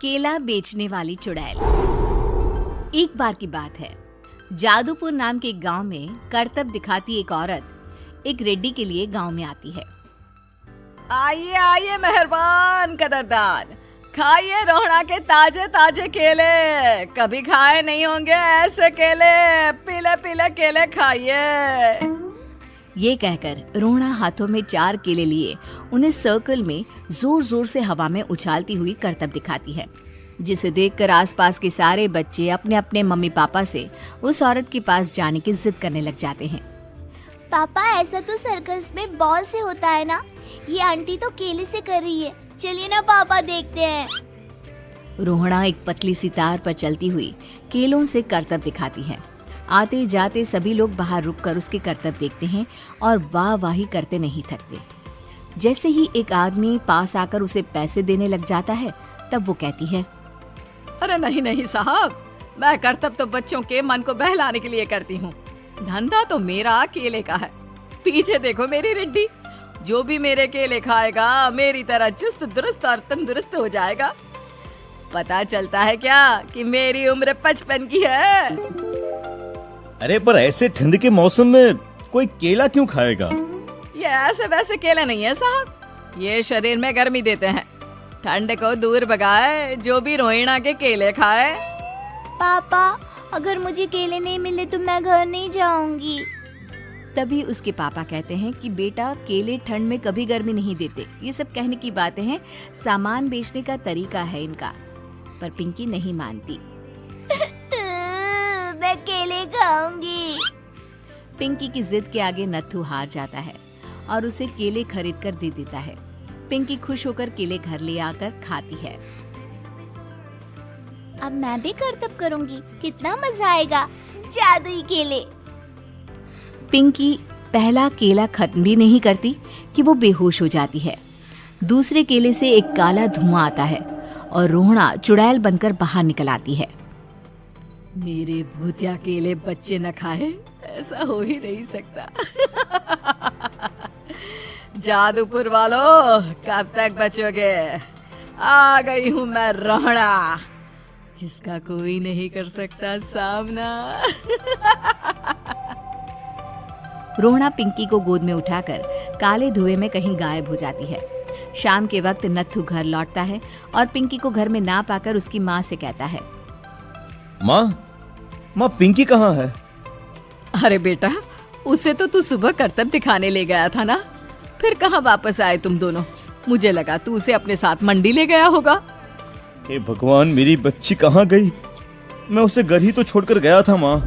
केला बेचने वाली चुड़ैल। एक बार की बात है, जादूपुर नाम के एक गांव में करतब दिखाती एक औरत एक रेड्डी के लिए गांव में आती है। आइए आइए मेहरबान कदरदान, खाइए रोहड़ा के ताजे ताजे केले। कभी खाए नहीं होंगे ऐसे केले, पीले पीले केले खाइए। ये कहकर रोहड़ा हाथों में 4 केले लिए उन्हें सर्कल में जोर जोर से हवा में उछालती हुई करतब दिखाती है, जिसे देखकर आसपास के सारे बच्चे अपने अपने मम्मी पापा से उस औरत के पास जाने की जिद करने लग जाते हैं। पापा, ऐसा तो सर्कस में बॉल से होता है ना, ये आंटी तो केले से कर रही है। चलिए ना पापा, देखते हैं। रोहड़ा एक पतली सी तार पर चलती हुई केलों से करतब दिखाती है। आते जाते सभी लोग बाहर रुककर उसके करतब देखते हैं और वाह वाही करते नहीं थकते। जैसे ही एक आदमी पास आकर उसे पैसे देने लग जाता है, तब वो कहती है, अरे नहीं नहीं साहब, मैं करतब तो बच्चों के मन को बहलाने के लिए करती हूँ। धंधा तो मेरा केले का है। पीछे देखो मेरी रिड्डी, जो भी मेरे केले खाएगा मेरी तरह चुस्त दुरुस्त और तंदुरुस्त हो जाएगा। पता चलता है क्या कि मेरी उम्र 55 की है। अरे पर ऐसे ठंड के मौसम में कोई केला क्यों खाएगा? ये ऐसे वैसे केले नहीं है साहब, ये शरीर में गर्मी देते हैं, ठंड को दूर भगाए जो भी रोहिणा के केले खाए। पापा, अगर मुझे केले नहीं मिले तो मैं घर नहीं जाऊंगी। तभी उसके पापा कहते हैं कि बेटा, केले ठंड में कभी गर्मी नहीं देते। ये सब कहने की बातें हैं, सामान बेचने का तरीका है इनका। पर पिंकी नहीं मानती। मैं केले खाऊंगी। पिंकी की जिद के आगे नत्थू हार जाता है और उसे केले खरीद कर दे देता है। पिंकी खुश होकर केले घर ले आकर खाती है। अब मैं भी करतब करूंगी, कितना मजा आएगा। जादुई केले। पिंकी पहला केला खत्म भी नहीं करती कि वो बेहोश हो जाती है। दूसरे केले से एक काला धुआं आता है और रोहड़ा चुड़ैल बनकर बाहर निकल आती है। मेरे भूतिया केले बच्चे न खाए, ऐसा हो ही नहीं सकता। जादूपुर वालों, कब तक बचोगे? आ गई हूँ मैं रोहड़ा, जिसका कोई नहीं कर सकता सामना। रोहड़ा पिंकी को गोद में उठाकर काले धुएं में कहीं गायब हो जाती है। शाम के वक्त नत्थू घर लौटता है और पिंकी को घर में ना पाकर उसकी माँ से कहता है, माँ पिंकी कहाँ है? अरे बेटा, उसे तो तू सुबह करतब दिखाने ले गया था ना, फिर कहाँ वापस आए तुम दोनों? मुझे लगा तू उसे अपने साथ मंडी ले गया होगा। हे भगवान, मेरी बच्ची कहाँ गई? मैं उसे घर ही तो छोड़कर गया था माँ।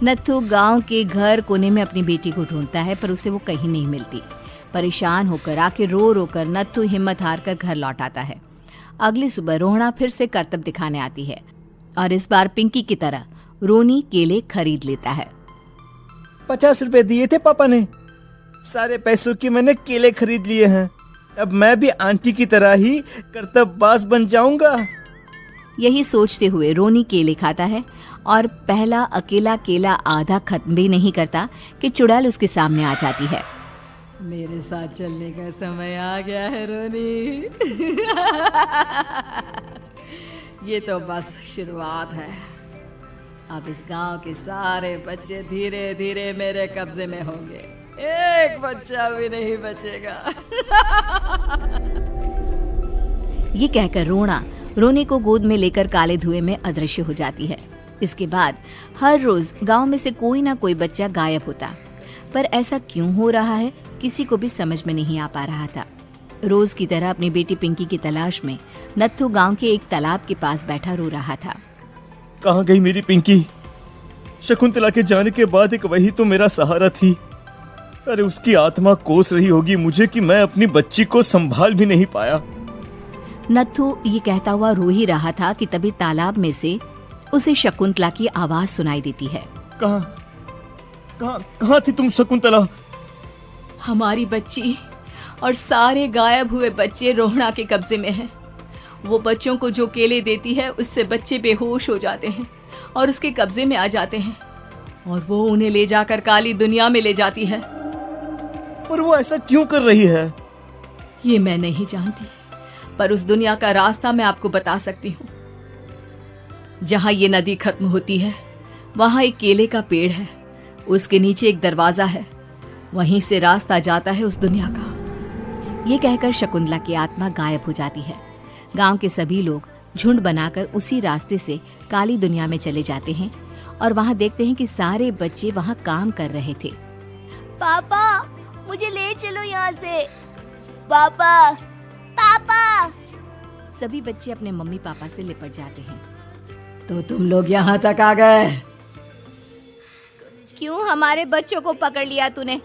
नत्थू गांव के घर कोने में अपनी बेटी को ढूंढता है, पर उसे वो कहीं नहीं मिलती। परेशान होकर आके रो रो कर नत्थू हिम्मत हार कर घर लौट आता है। अगली सुबह रोहड़ा फिर से करतब दिखाने आती है और इस बार पिंकी की तरह रोनी केले खरीद लेता है। 50 रुपए दिए थे पापा ने, सारे पैसों की मैंने केले खरीद लिए हैं। अब मैं भी आंटी की तरह ही करतबबाज बन जाऊंगा। यही सोचते हुए रोनी केले खाता है और पहला अकेला केला आधा खत्म भी नहीं करता कि चुड़ैल उसके सामने आ जाती है। मेरे साथ चलने का समय आ गया है रोनी। ये तो बस शुरुआत है। अब इस गांव के सारे बच्चे धीरे धीरे मेरे कब्जे में होंगे, एक बच्चा भी नहीं बचेगा। ये कहकर रोना रोनी को गोद में लेकर काले धुएं में अदृश्य हो जाती है। इसके बाद हर रोज गांव में से कोई ना कोई बच्चा गायब होता, पर ऐसा क्यों हो रहा है किसी को भी समझ में नहीं आ पा रहा था। रोज की तरह अपनी बेटी पिंकी की तलाश में नत्थू गांव के एक तालाब के पास बैठा रो रहा था। कहाँ गई मेरी पिंकी? शकुंतला के जाने के बाद एक वही तो मेरा सहारा थी। अरे उसकी आत्मा कोस रही होगी मुझे कि मैं अपनी बच्ची को संभाल भी नहीं पाया। नत्थू ये कहता हुआ रो ही रहा था कि तभी तालाब में से उसे शकुंतला की आवाज सुनाई देती है। कहाँ थी तुम शकुंतला? हमारी बच्ची और सारे गायब हुए बच्चे रोहड़ा के कब्जे में हैं। वो बच्चों को जो केले देती है उससे बच्चे बेहोश हो जाते हैं और उसके कब्जे में आ जाते हैं और वो उन्हें ले जाकर काली दुनिया में ले जाती है। और वो ऐसा क्यों कर रही है? ये मैं नहीं जानती, पर उस दुनिया का रास्ता मैं आपको बता सकती हूँ। जहाँ ये नदी खत्म होती है वहाँ एक केले का पेड़ है, उसके नीचे एक दरवाजा है, वहीं से रास्ता जाता है उस दुनिया का। ये कहकर शकुंतला की आत्मा गायब हो जाती है। गांव के सभी लोग झुंड बनाकर उसी रास्ते से काली दुनिया में चले जाते हैं और वहां देखते हैं कि सारे बच्चे वहां काम कर रहे थे। पापा मुझे ले चलो यहाँ से। पापा पापा। सभी बच्चे अपने मम्मी पापा से लिपट जाते हैं। तो तुम लोग यहाँ तक आ गए? क्यों हमारे बच्चों को पकड़ लिया तूने?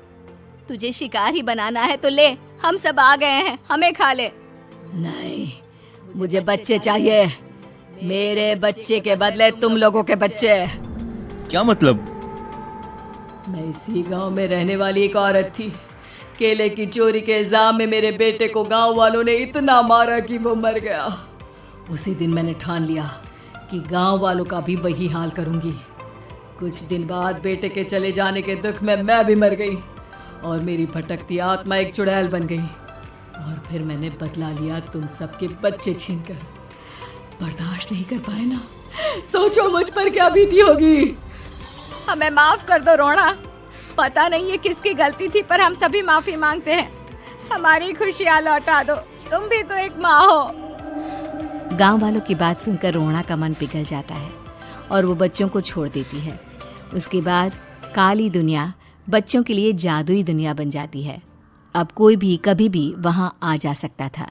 तुझे शिकार ही बनाना है तो ले, हम सब आ गए हैं, हमें खा ले। नहीं, मुझे बच्चे चाहिए। मेरे बच्चे के बदले तुम लोगों के बच्चे। क्या मतलब? मैं इसी गांव में रहने वाली एक औरत थी। केले की चोरी के इल्जाम में मेरे बेटे को गांव वालों ने इतना मारा कि वो मर गया। उसी दिन मैंने ठान लिया कि गांव वालों का भी वही हाल करूंगी। कुछ दिन बाद बेटे के चले जाने के दुख में मैं भी मर गई और मेरी भटकती आत्मा एक चुड़ैल बन गई। और फिर मैंने बदला लिया तुम सबके बच्चे छीनकर। बर्दाश्त नहीं कर पाए ना, सोचो मुझ पर क्या बीती होगी। हमें माफ कर दो रोना। पता नहीं ये किसकी गलती थी, पर हम सभी माफी मांगते हैं। हमारी खुशियाँ लौटा दो, तुम भी तो एक माँ हो। गांव वालों की बात सुनकर रोना का मन पिघल जाता है और वो बच्चों को छोड़ देती है। उसके बाद काली दुनिया बच्चों के लिए जादुई दुनिया बन जाती है। अब कोई भी कभी भी वहां आ जा सकता था।